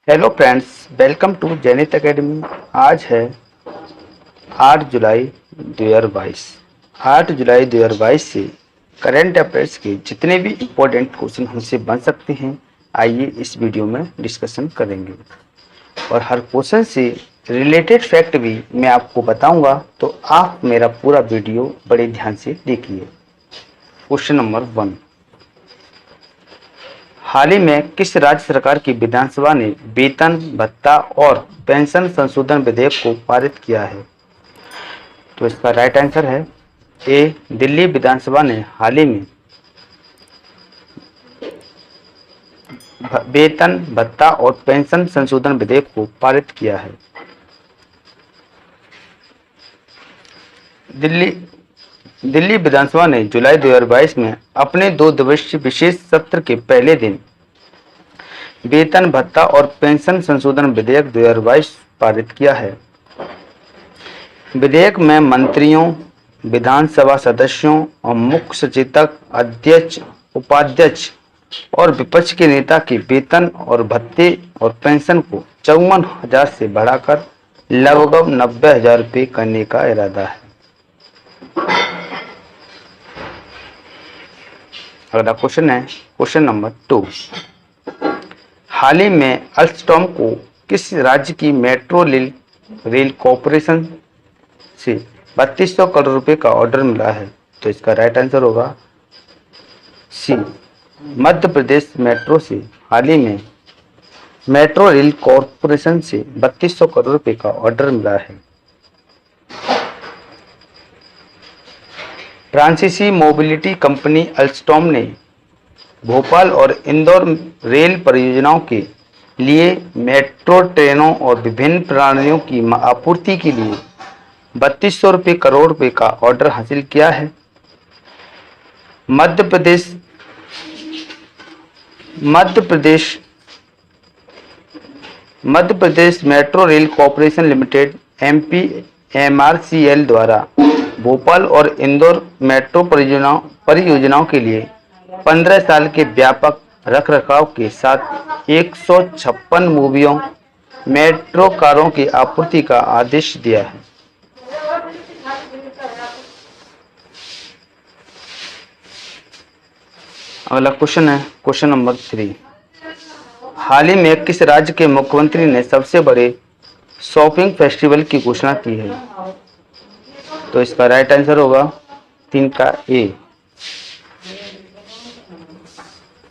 Hello friends, welcome to Jainit academy. आज है 8 जुलाई 2022। 8 जुलाई 2022 से करंट अफेयर्स के जितने भी इम्पोर्टेंट क्वेश्चन हमसे बन सकते हैं, आइए इस वीडियो में डिस्कशन करेंगे। और हर क्वेश्चन से रिलेटेड फैक्ट भी मैं आपको बताऊंगा, तो आप मेरा पूरा वीडियो बड़े ध्यान से देखिए। क्वेश्चन नंबर 1, हाल ही में किस राज्य सरकार की विधानसभा ने वेतन भत्ता और पेंशन संशोधन विधेयक को पारित किया है? तो इसका राइट आंसर है ए, दिल्ली विधानसभा ने हाल ही में वेतन भत्ता और पेंशन संशोधन विधेयक को पारित किया है। दिल्ली विधानसभा ने जुलाई 2022 में अपने 2 दिवसीय विशेष सत्र के पहले दिन वेतन भत्ता और पेंशन संशोधन विधेयक 2022 पारित किया है। विधेयक में मंत्रियों, विधानसभा सदस्यों और मुख्य सचेतक, अध्यक्ष, उपाध्यक्ष और विपक्ष के नेता के वेतन और भत्ते और पेंशन को 54,000 से बढ़ाकर लगभग 90,000 रुपये करने का इरादा है। अगला क्वेश्चन है क्वेश्चन नंबर 2, हाल ही में अल्स्टॉम को किस राज्य की मेट्रो रेल कॉरपोरेशन से 3200 करोड़ रुपए का ऑर्डर मिला है? तो इसका राइट आंसर होगा सी, मध्य प्रदेश मेट्रो से हाल ही में मेट्रो रेल कॉरपोरेशन से 3200 करोड़ रुपए का ऑर्डर मिला है। फ्रांसीसी मोबिलिटी कंपनी अल्स्टॉम ने भोपाल और इंदौर रेल परियोजनाओं के लिए मेट्रो ट्रेनों और विभिन्न प्रणालियों की आपूर्ति के लिए 3200 करोड़ रुपए का ऑर्डर हासिल किया है। Madhya Pradesh metro rail corporation limited MPMRCL द्वारा भोपाल और इंदौर मेट्रो परियोजनाओं के लिए 15 साल के व्यापक रखरखाव के साथ 156 मूवियों मेट्रो कारों की आपूर्ति का आदेश दिया है। अगला क्वेश्चन है क्वेश्चन नंबर 3, हाल ही में किस राज्य के मुख्यमंत्री ने सबसे बड़े शॉपिंग फेस्टिवल की घोषणा की है? तो इसका राइट आंसर होगा 3 का ए,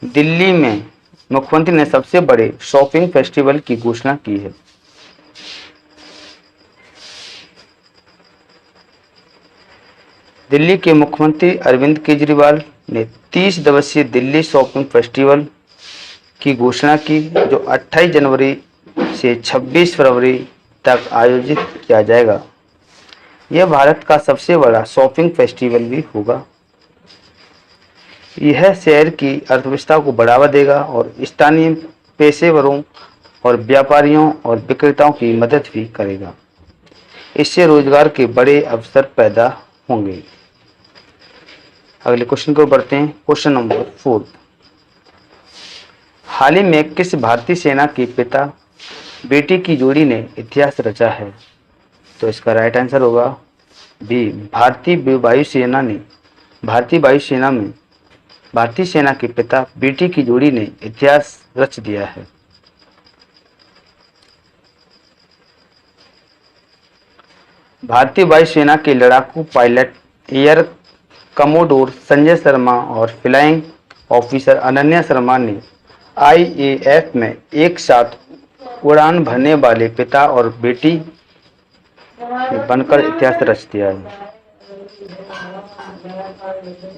दिल्ली में मुख्यमंत्री ने सबसे बड़े शॉपिंग फेस्टिवल की घोषणा की है। दिल्ली के मुख्यमंत्री अरविंद केजरीवाल ने 30 दिवसीय दिल्ली शॉपिंग फेस्टिवल की घोषणा की, जो 28 जनवरी से 26 फरवरी तक आयोजित किया जाएगा। यह भारत का सबसे बड़ा शॉपिंग फेस्टिवल भी होगा। यह शहर की अर्थव्यवस्था को बढ़ावा देगा और स्थानीय पेशेवरों और व्यापारियों और विक्रेताओं की मदद भी करेगा। इससे रोजगार के बड़े अवसर पैदा होंगे। अगले क्वेश्चन को बढ़ते हैं क्वेश्चन नंबर 4, हाल ही में किस भारतीय सेना के पिता बेटी की जोड़ी ने इतिहास रचा है? तो इसका राइट आंसर होगा बी, भारतीय सेना के पिता बेटी की जोड़ी ने इतिहास रच दिया है। भारतीय वायुसेना के लड़ाकू pilot air commodore Sanjay Sharma और फ्लाइंग ऑफिसर अनन्या शर्मा ने IAF में एक साथ उड़ान भरने वाले पिता और बेटी बनकर इतिहास रच दिया है।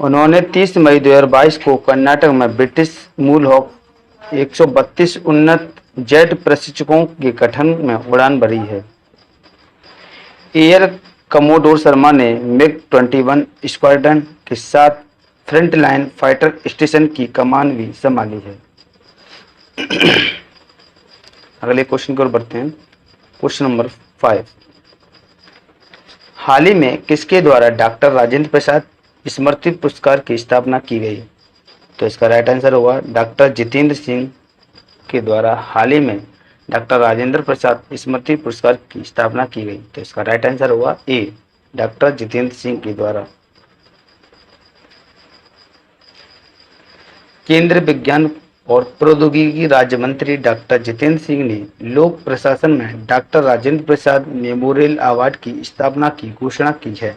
उन्होंने 30 मई 2022 को कर्नाटक में ब्रिटिश मूल हॉक 132 उन्नत जेट प्रशिक्षकों के गठन में उड़ान भरी है। एयर कमोडोर शर्मा ने MiG-21 स्क्वाड्रन के साथ फ्रंट लाइन फाइटर स्टेशन की कमान भी संभाली है। अगले क्वेश्चन की ओर बढ़ते हैं क्वेश्चन नंबर 5, हाल ही में किसके द्वारा डॉक्टर राजेंद्र प्रसाद स्मृति पुरस्कार की स्थापना की गई? तो इसका राइट आंसर होगा डॉक्टर जितेंद्र सिंह के द्वारा हाल ही में डॉक्टर राजेंद्र प्रसाद स्मृति पुरस्कार की स्थापना की गई? तो इसका राइट आंसर होगा ए, डॉक्टर जितेंद्र सिंह के द्वारा। केंद्रीय विज्ञान और प्रौद्योगिकी राज्य मंत्री डॉक्टर जितेंद्र सिंह ने लोक प्रशासन में doctor Rajendra Prasad memorial award की स्थापना की घोषणा की है।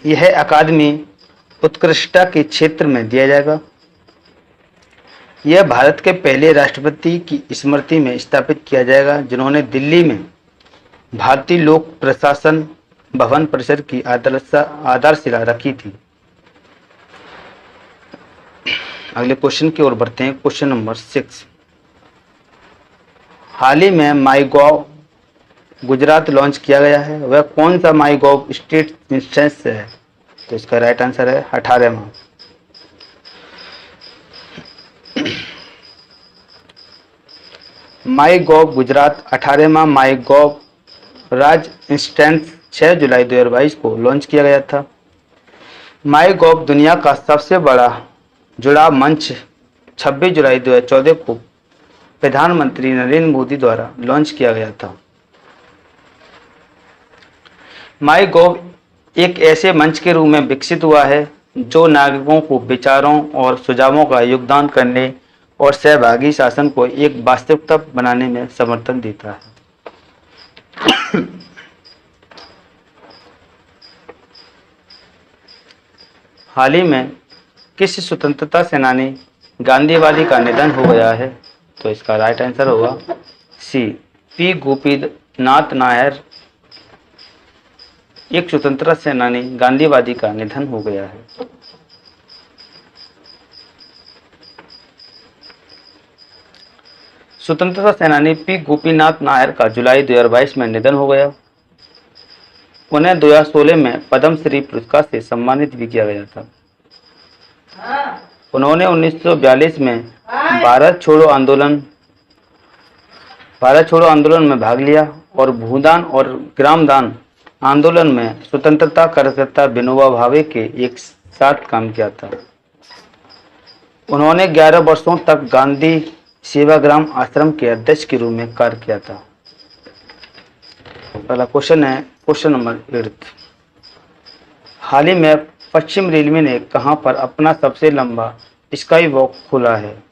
यह अकादमी उत्कृष्टता के क्षेत्र में दिया जाएगा। यह भारत के पहले राष्ट्रपति की स्मृति में स्थापित किया जाएगा जिन्होंने दिल्ली में भारतीय लोक प्रशासन भवन परिसर की आधारशिला रखी थी। अगले क्वेश्चन की ओर बढ़ते हैं। Question number 6। हाल ही में माई गॉव गुजरात लॉन्च किया गया है, वह कौन सा माई गॉव स्टेट इंस्टेंस है? तो इसका राइट आंसर है 18वां। माई गॉव गुजरात 18वां माई गॉव राज इंस्टेंस 6 जुलाई 2022 को लॉन्च किया गया था। माई गॉव दुनिया का सबसे बड़ा जुड़ाव मंच 26 जुलाई 2014 को प्रधानमंत्री नरेंद्र मोदी द्वारा लॉन्च किया गया था। माई गॉव एक ऐसे मंच के रूप में विकसित हुआ है जो नागरिकों को विचारों और सुझावों का योगदान करने और सहभागी शासन को एक वास्तविकता बनाने में समर्थन देता है। हाल ही में किस स्वतंत्रता सेनानी गांधीवादी का निधन हो गया है? तो इसका राइट आंसर होगा सी, पी गोपीनाथ नायर। एक स्वतंत्रता सेनानी गांधीवादी का निधन हो गया है। स्वतंत्रता सेनानी पी गोपीनाथ नायर का जुलाई 2022 में निधन हो गया। उन्हें 2016 में पद्मश्री पुरस्कार से सम्मानित भी किया गया था। उन्होंने 1942 में भारत छोड़ो आंदोलन में भाग लिया और भूदान और ग्रामदान आंदोलन में स्वतंत्रता कार्यकर्ता विनोबा भावे के एक साथ काम किया था। उन्होंने 11 वर्षों तक गांधी सेवाग्राम आश्रम के अध्यक्ष के रूप में कार्य किया था। पहला क्वेश्चन है क्वेश्चन नंबर 8। हाल ही में पश्चिम रेलवे ने कहां पर अपना सबसे लंबा स्काई वॉक खोला है?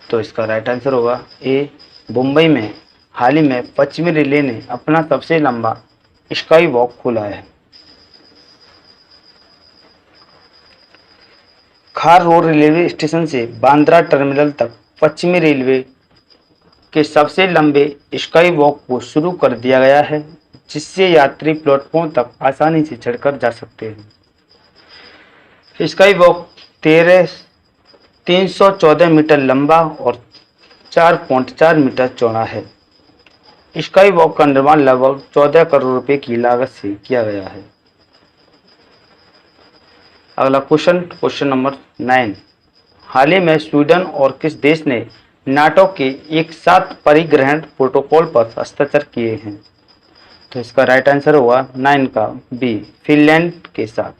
तो इसका राइट आंसर होगा ए, मुंबई में हाल ही में पश्चिमी रेलवे ने अपना सबसे लंबा स्काई वॉक खोला है। खार रोड रेलवे स्टेशन से बांद्रा टर्मिनल तक पश्चिमी रेलवे के सबसे लंबे स्काई वॉक को शुरू कर दिया गया है, जिससे यात्री प्लेटफॉर्म तक आसानी से चढ़कर जा सकते हैं। स्काई वॉक 314 मीटर लंबा और 4.4 मीटर चौड़ा है। स्काई वॉक का निर्माण लगभग 14 करोड़ रुपए की लागत से किया गया है। अगला क्वेश्चन नंबर 9। हाल ही में स्वीडन और किस देश ने नाटो के एक साथ परिग्रहण प्रोटोकॉल पर हस्ताक्षर किए हैं? तो इसका राइट आंसर होगा 9 का बी, फिनलैंड के साथ।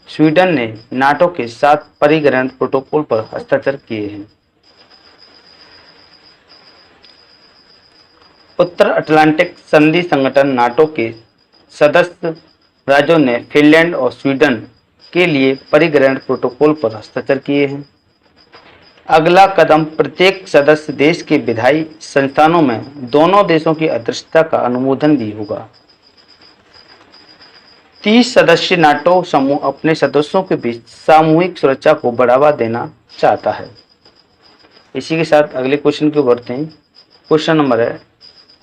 स्वीडन ने नाटो के साथ परिग्रहण प्रोटोकॉल पर हस्ताक्षर किए हैं। उत्तर अटलांटिक संधि संगठन नाटो के सदस्य राज्यों ने फिनलैंड और स्वीडन के लिए परिग्रहण प्रोटोकॉल पर हस्ताक्षर किए हैं। अगला कदम प्रत्येक सदस्य देश के विधायी संस्थानों में दोनों देशों की अध्यक्षता का अनुमोदन भी होगा। 30 सदस्य नाटो समूह अपने सदस्यों के बीच सामूहिक सुरक्षा को बढ़ावा देना चाहता है। इसी के साथ अगले क्वेश्चन की ओर बढ़ते हैं। क्वेश्चन नंबर है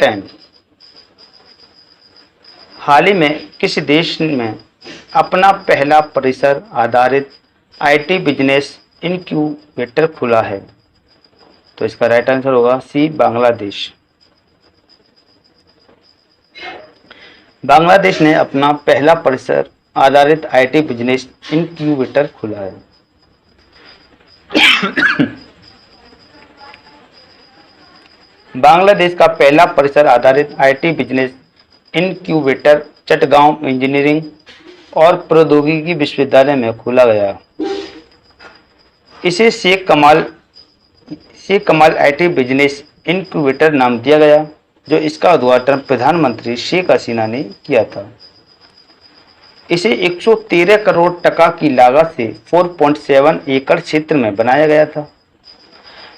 10। हाल ही में किस देश में अपना पहला परिसर आधारित आईटी बिजनेस इनक्यूबेटर खुला है? तो इसका राइट आंसर होगा सी, बांग्लादेश। बांग्लादेश ने अपना पहला परिसर आधारित आईटी बिजनेस इनक्यूबेटर खुला है। बांग्लादेश का पहला परिसर आधारित IT business incubator Chittagong engineering और प्रौद्योगिकी विश्वविद्यालय में खोला गया। इसे शेख शेख कमाल आईटी बिजनेस इनक्यूबेटर नाम दिया गया, जो इसका उद्घाटन प्रधानमंत्री शेख हसीना ने किया था। इसे 113 करोड़ टका की लागत से 4.7 एकड़ क्षेत्र में बनाया गया था।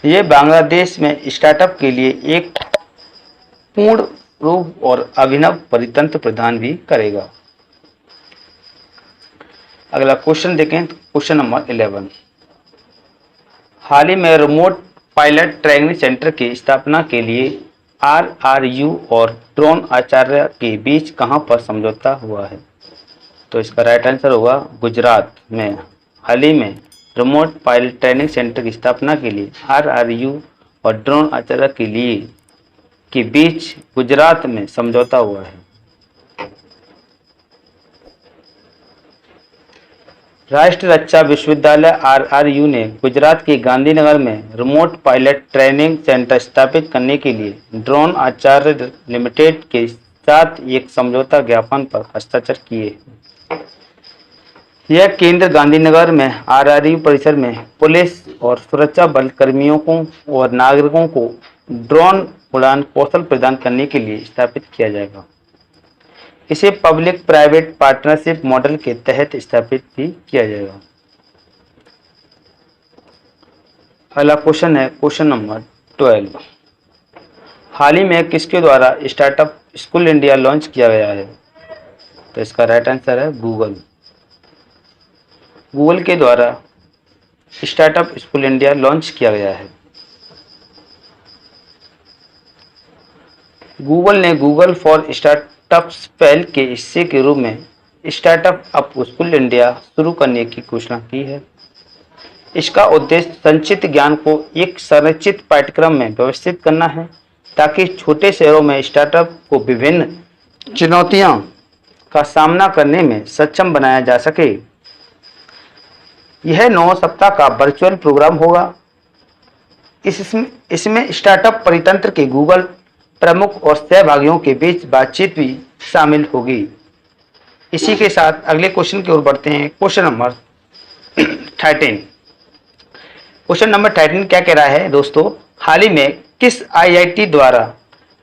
यह बांग्लादेश में स्टार्टअप के लिए एक पूर्ण रूप और अभिनव परितंत्र प्रदान भी करेगा। अगला क्वेश्चन देखें, क्वेश्चन नंबर 11। हाल ही में रिमोट पायलट ट्रेनिंग सेंटर की स्थापना के लिए RRU और ड्रोन आचार्य के बीच कहां पर समझौता हुआ है? तो इसका राइट आंसर होगा गुजरात में। हाल ही में रिमोट पायलट ट्रेनिंग सेंटर की स्थापना के लिए RRU और ड्रोन आचार्य के बीच गुजरात में समझौता हुआ है। राष्ट्रीय रक्षा विश्वविद्यालय RRU ने गुजरात के गांधीनगर में रिमोट पायलट ट्रेनिंग सेंटर स्थापित करने के लिए ड्रोन आचार्य लिमिटेड के साथ एक समझौता ज्ञापन पर हस्ताक्षर किए। यह केंद्र गांधीनगर में RRU परिसर में पुलिस और सुरक्षा बल कर्मियों को और नागरिकों को ड्रोन उड़ान कौशल प्रदान करने के लिए स्थापित किया जाएगा। इसे पब्लिक प्राइवेट पार्टनरशिप मॉडल के तहत स्थापित भी किया जाएगा। अगला क्वेश्चन है क्वेश्चन नंबर 12। हाल ही में किसके द्वारा स्टार्टअप स्कूल इंडिया लॉन्च किया गया है? तो इसका राइट आंसर है गूगल। गूगल के द्वारा स्टार्टअप स्कूल इंडिया लॉन्च किया गया है। गूगल ने गूगल फॉर स्टार्टअप्स पहल के हिस्से के रूप में स्टार्टअप अप स्कूल इंडिया शुरू करने की घोषणा की है। इसका उद्देश्य संचित ज्ञान को एक संरचित पाठ्यक्रम में व्यवस्थित करना है, ताकि छोटे शहरों में स्टार्टअप को विभिन्न चुनौतियों का सामना करने में सक्षम बनाया जा सके। यह 9 सप्ताह का वर्चुअल प्रोग्राम होगा। इसमें स्टार्टअप परितंत्र के गूगल प्रमुख और सहभागियों के बीच बातचीत भी शामिल होगी। इसी के साथ अगले क्वेश्चन की ओर बढ़ते हैं, क्वेश्चन नंबर 13। क्वेश्चन नंबर 13 क्या कह रहा है दोस्तों? हाल ही में किस IIT द्वारा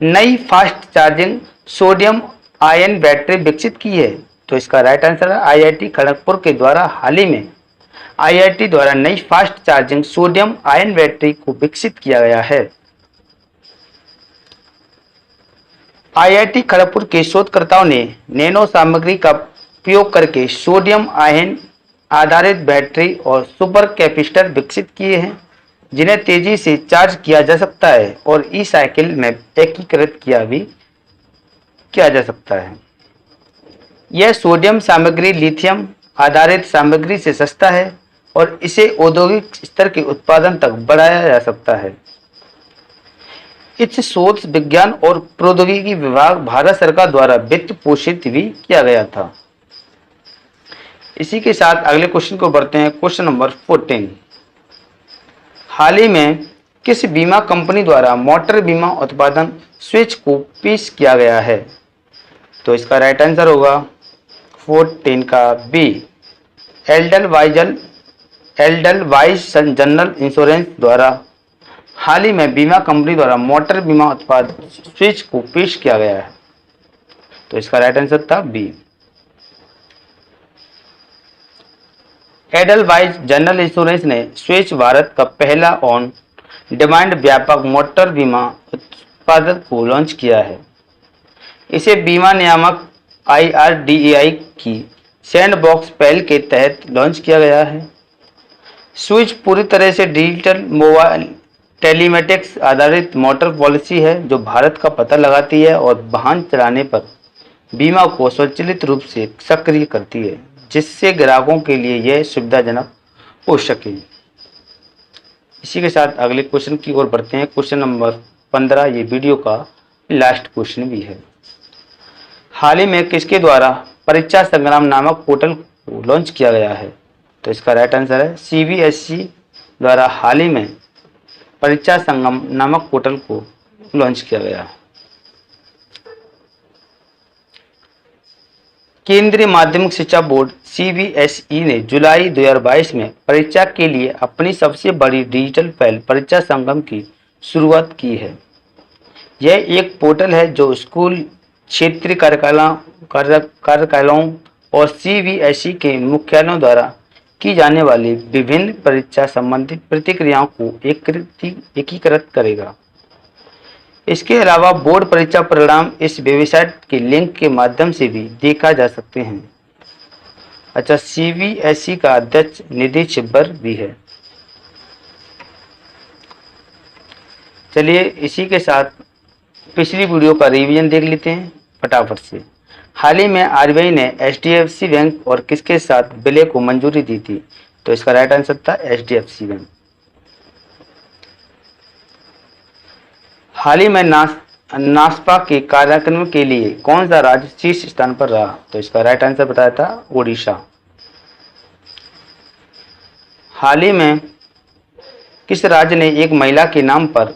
नई fast charging sodium ion battery विकसित की है? तो इसका राइट आंसर है IIT खड़गपुर के द्वारा हाल ही में IIT द्वारा नई fast charging sodium ion battery को विकसित किया गया है। IIT खड़गपुर के शोधकर्ताओं ने नैनो सामग्री का उपयोग करके सोडियम आयन आधारित बैटरी और सुपर कैपेसिटर विकसित किए हैं, जिन्हें तेजी से चार्ज किया जा सकता है और ई साइकिल में एकीकृत किया जा सकता है। यह सोडियम सामग्री लिथियम आधारित सामग्री से सस्ता है और इसे औद्योगिक स्तर के उत्पादन तक बढ़ाया जा सकता है। इस शोध विज्ञान और प्रौद्योगिकी विभाग भारत सरकार द्वारा वित्त पोषित भी किया गया था। इसी के साथ अगले क्वेश्चन को बढ़ते हैं, क्वेश्चन नंबर 14। हाल ही में किस बीमा कंपनी द्वारा मोटर बीमा उत्पादन स्विच को पेश किया गया है? तो इसका राइट आंसर होगा 14 का बी। एल्डलवाइज जनरल इंश्योरेंस द्वारा हाल ही में बीमा कंपनी द्वारा मोटर बीमा उत्पाद स्विच को पेश किया गया है। तो इसका राइट आंसर था बी। एडलवाइज जनरल इंश्योरेंस ने स्विच भारत का पहला ऑन डिमांड व्यापक मोटर बीमा उत्पादक को लॉन्च किया है। इसे बीमा नियामक IRDAI की सैंडबॉक्स पहल के तहत लॉन्च किया गया है। स्विच पूरी तरह से डिजिटल मोबाइल टेलीमेटिक्स आधारित मोटर पॉलिसी है, जो भारत का पता लगाती है और वाहन चलाने पर बीमा को स्वचालित रूप से सक्रिय करती है, जिससे ग्राहकों के लिए यह सुविधाजनक हो सके। इसी के साथ अगले क्वेश्चन की ओर बढ़ते हैं, क्वेश्चन नंबर 15। ये वीडियो का लास्ट क्वेश्चन भी है। हाल ही में किसके द्वारा परीक्षा संग्राम नामक पोर्टल को लॉन्च किया गया है? तो इसका राइट आंसर है CBSE द्वारा हाल ही में परीक्षा संगम नामक पोर्टल को लॉन्च किया गया। केंद्रीय माध्यमिक शिक्षा बोर्ड सीबीएसई ने जुलाई 2022 में परीक्षा के लिए अपनी सबसे बड़ी डिजिटल पहल परीक्षा संगम की शुरुआत की है। यह एक पोर्टल है जो स्कूल, क्षेत्रीय कार्यकालों और सीबीएसई के मुख्यालयों द्वारा की जाने वाली विभिन्न परीक्षा संबंधी प्रतिक्रियाओं को एकीकृत करेगा। इसके अलावा बोर्ड परीक्षा परिणाम इस वेबसाइट के लिंक के माध्यम से भी देखा जा सकते हैं। अच्छा, सीबीएसई का अध्यक्ष निधि छिब्बर भी है। चलिए इसी के साथ पिछली वीडियो का रिवीजन देख लेते हैं फटाफट से। हाल ही में आरबीआई ने एचडीएफसी बैंक और किसके साथ विलय को मंजूरी दी थी? तो इसका राइट आंसर था एचडीएफसी बैंक। हाल ही में नासपा के कार्यक्रम के लिए कौन सा राज्य शीर्ष स्थान पर रहा? तो इसका राइट आंसर बताया था ओडिशा। हाल ही में किस राज्य ने एक महिला के नाम पर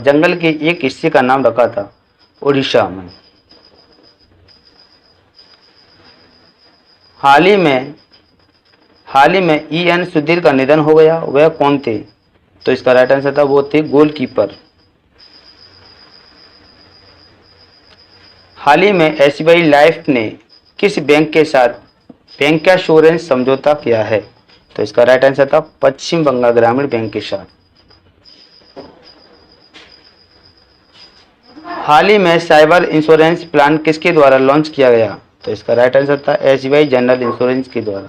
जंगल के एक हिस्से का नाम रखा था? ओडिशा में। हाल ही में ई.एन. सुधीर का निधन हो गया, वह कौन थे? तो इसका राइट आंसर था वो थे गोलकीपर। हाल ही में एसबीआई लाइफ ने किस बैंक के साथ बैंकश्योरेंस समझौता किया है? तो इसका राइट आंसर था पश्चिम बंगाल ग्रामीण बैंक के साथ। हाल ही में साइबर इंश्योरेंस प्लान किसके द्वारा लॉन्च किया गया? तो इसका राइट आंसर था एसबीआई जनरल इंश्योरेंस के द्वारा।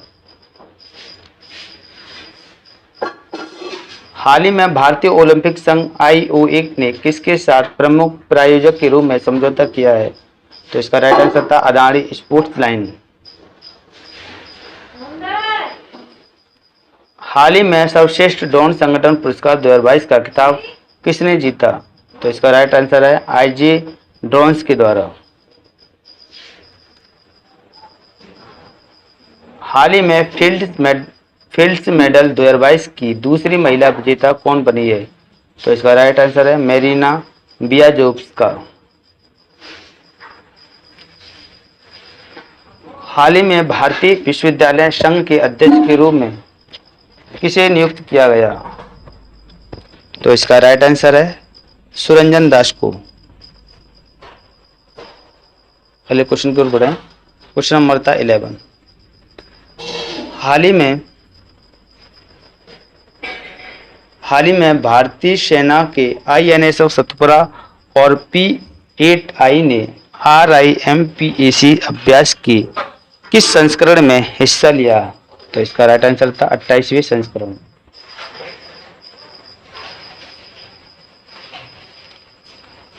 हाल ही में भारतीय ओलंपिक संघ आईओए ने किसके साथ प्रमुख प्रायोजक के रूप में समझौता किया है? तो इसका राइट आंसर था अदानी स्पोर्ट्स लाइन। हाल ही में सर्वश्रेष्ठ ड्रोन संगठन पुरस्कार 2022 का खिताब किसने जीता? तो इसका राइट आंसर है आईजे ड्रोन्स के द्वारा। हाल ही में फील्ड्स मेडल 2022 की दूसरी महिला विजेता कौन बनी है? तो इसका राइट आंसर है मेरीना बियाजोव्स्का। हाल ही में भारतीय विश्वविद्यालय संघ के अध्यक्ष के रूप में किसे नियुक्त किया गया? तो इसका राइट आंसर है सुरंजन दास को। पहले क्वेश्चन की ओर बढ़े। क्वेश्चन नंबर था 11। हाल ही में भारतीय सेना के INSF सतपुरा और P8I ने RIMPAC अभ्यास की किस संस्करण में हिस्सा लिया? तो इसका राइट आंसर था 28वें संस्करण।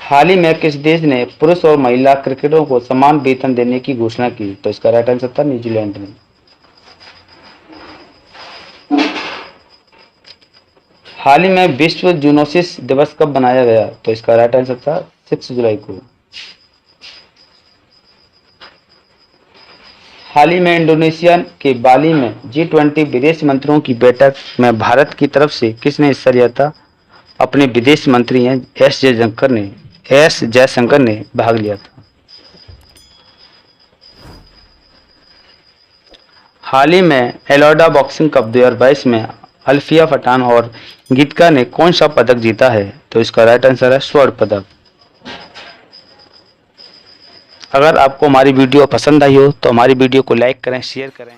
हाल ही में किस देश ने पुरुष और महिला क्रिकेटरों को समान वेतन देने की घोषणा की? तो इसका राइट आंसर था न्यूजीलैंड ने। हाल ही में विश्व जूनोसिस दिवस कब मनाया गया? तो इसका राइट आंसर था 6 जुलाई को। हाल ही में इंडोनेशिया के बाली में G20 विदेश मंत्रियों की बैठक में भारत की तरफ से किसने हिस्सा लिया था? अपने विदेश मंत्री हैं एस जयशंकर ने भाग लिया था। हाल ही में एलोडा बॉक्सिंग कप 2022 में अल्फिया पठान और गीतिका ने कौन सा पदक जीता है? तो इसका राइट आंसर है स्वर्ण पदक। अगर आपको हमारी वीडियो पसंद आई हो तो हमारी वीडियो को लाइक करें, शेयर करें।